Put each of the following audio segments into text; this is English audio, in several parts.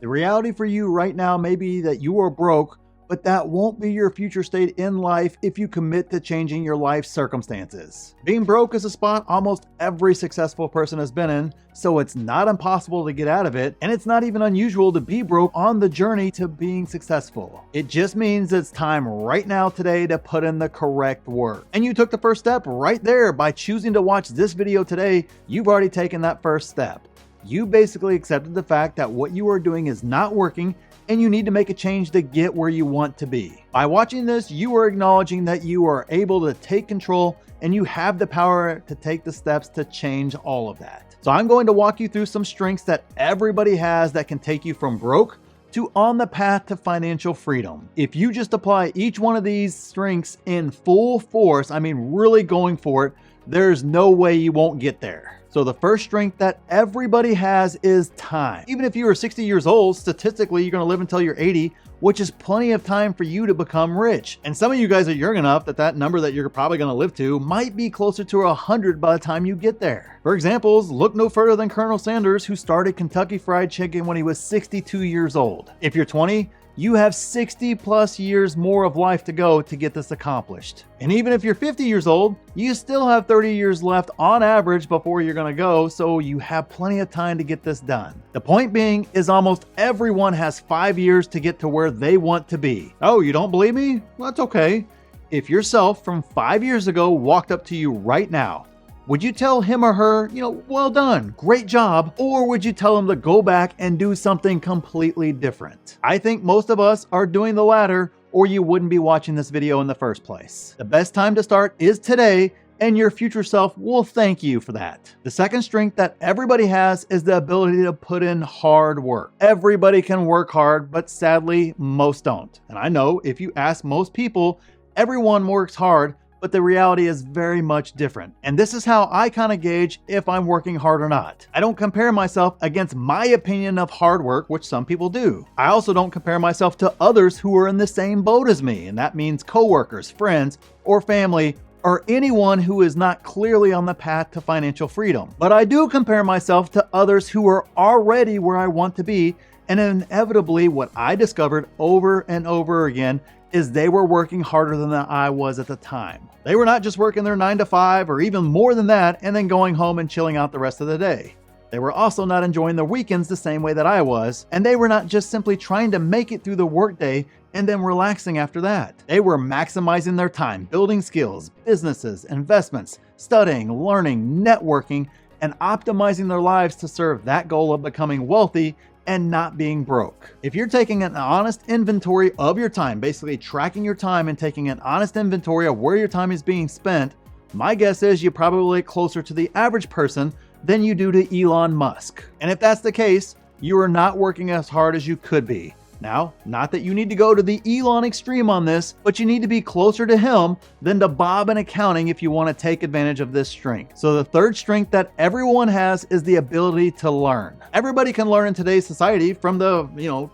The reality for you right now may be that you are broke, but that won't be your future state in life if you commit to changing your life circumstances. Being broke is a spot almost every successful person has been in, so it's not impossible to get out of it, and it's not even unusual to be broke on the journey to being successful. It just means it's time right now today to put in the correct work. And you took the first step right there by choosing to watch this video today. You've already taken that first step. You basically accepted the fact that what you are doing is not working and you need to make a change to get where you want to be. By watching this, you are acknowledging that you are able to take control and you have the power to take the steps to change all of that. So I'm going to walk you through some strengths that everybody has that can take you from broke to on the path to financial freedom. If you just apply each one of these strengths in full force, I mean really going for it, there's no way you won't get there. So the first strength that everybody has is time. Even if you are 60 years old, statistically, you're going to live until you're 80, which is plenty of time for you to become rich. And some of you guys are young enough that that number that you're probably going to live to might be closer to 100 by the time you get there. For examples, look no further than Colonel Sanders, who started Kentucky Fried Chicken when he was 62 years old. If you're 20, you have 60 plus years more of life to go to get this accomplished. And even if you're 50 years old, you still have 30 years left on average before you're gonna go, so you have plenty of time to get this done. The point being is almost everyone has 5 years to get to where they want to be. Oh, you don't believe me? Well, that's okay. If yourself from 5 years ago walked up to you right now, would you tell him or her, well done, great job, or would you tell them to go back and do something completely different? I think most of us are doing the latter, or you wouldn't be watching this video in the first place. The best time to start is today, and your future self will thank you for that. The second strength that everybody has is the ability to put in hard work. Everybody can work hard, but sadly, most don't. And I know if you ask most people, everyone works hard, but the reality is very much different. And this is how I kind of gauge if I'm working hard or not. I don't compare myself against my opinion of hard work, which some people do. I also don't compare myself to others who are in the same boat as me, and that means coworkers, friends, or family, or anyone who is not clearly on the path to financial freedom. But I do compare myself to others who are already where I want to be, and inevitably what I discovered over and over again is they were working harder than I was at the time. They were not just working their 9 to 5 or even more than that and then going home and chilling out the rest of the day. They were also not enjoying their weekends the same way that I was, and they were not just simply trying to make it through the workday and then relaxing after that. They were maximizing their time, building skills, businesses, investments, studying, learning, networking, and optimizing their lives to serve that goal of becoming wealthy and not being broke. If you're taking an honest inventory of your time, basically tracking your time and taking an honest inventory of where your time is being spent, my guess is you probably look closer to the average person than you do to Elon Musk. And if that's the case, you are not working as hard as you could be. Now, not that you need to go to the Elon extreme on this, but you need to be closer to him than to Bob in accounting if you want to take advantage of this strength. So the third strength that everyone has is the ability to learn. Everybody can learn in today's society from the,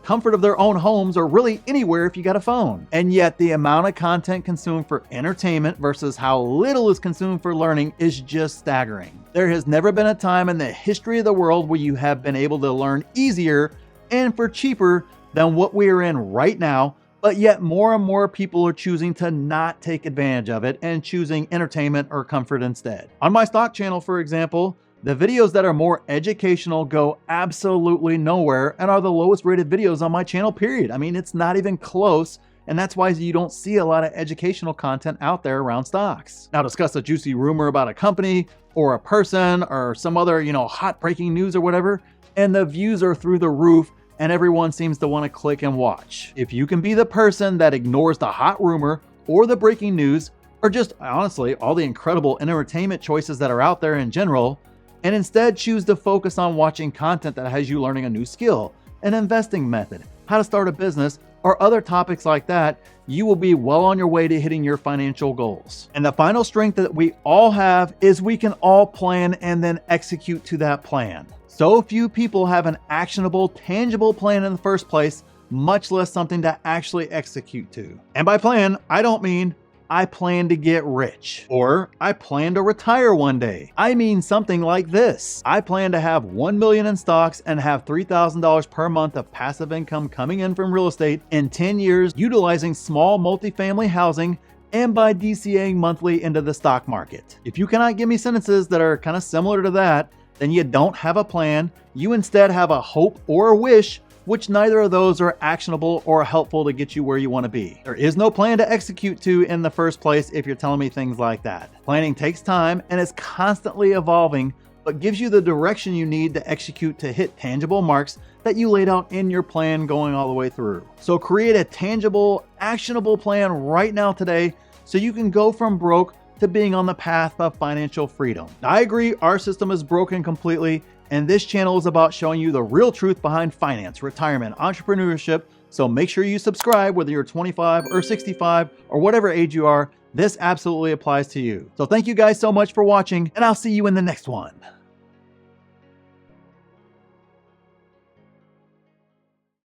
comfort of their own homes or really anywhere if you got a phone. And yet the amount of content consumed for entertainment versus how little is consumed for learning is just staggering. There has never been a time in the history of the world where you have been able to learn easier and for cheaper than what we are in right now, but yet more and more people are choosing to not take advantage of it and choosing entertainment or comfort instead. On my stock channel, for example, the videos that are more educational go absolutely nowhere and are the lowest rated videos on my channel, period. I mean, it's not even close. And that's why you don't see a lot of educational content out there around stocks. Now, discuss a juicy rumor about a company or a person or some other, hot breaking news or whatever, and the views are through the roof and everyone seems to want to click and watch. If you can be the person that ignores the hot rumor or the breaking news, or just honestly, all the incredible entertainment choices that are out there in general, and instead choose to focus on watching content that has you learning a new skill, an investing method, how to start a business, or other topics like that, you will be well on your way to hitting your financial goals. And the final strength that we all have is we can all plan and then execute to that plan. So few people have an actionable, tangible plan in the first place, much less something to actually execute to. And by plan, I don't mean I plan to get rich, or I plan to retire one day. I mean something like this. I plan to have $1 million in stocks and have $3,000 per month of passive income coming in from real estate in 10 years, utilizing small multifamily housing and by DCAing monthly into the stock market. If you cannot give me sentences that are kind of similar to that, then you don't have a plan. You instead have a hope or a wish, which neither of those are actionable or helpful to get you where you want to be. There is no plan to execute to in the first place if you're telling me things like that. Planning takes time and is constantly evolving, but gives you the direction you need to execute to hit tangible marks that you laid out in your plan going all the way through. So create a tangible, actionable plan right now today so you can go from broke to being on the path of financial freedom. I agree, our system is broken completely, and this channel is about showing you the real truth behind finance, retirement, entrepreneurship. So make sure you subscribe, whether you're 25 or 65 or whatever age you are. This absolutely applies to you. So thank you guys so much for watching, and I'll see you in the next one.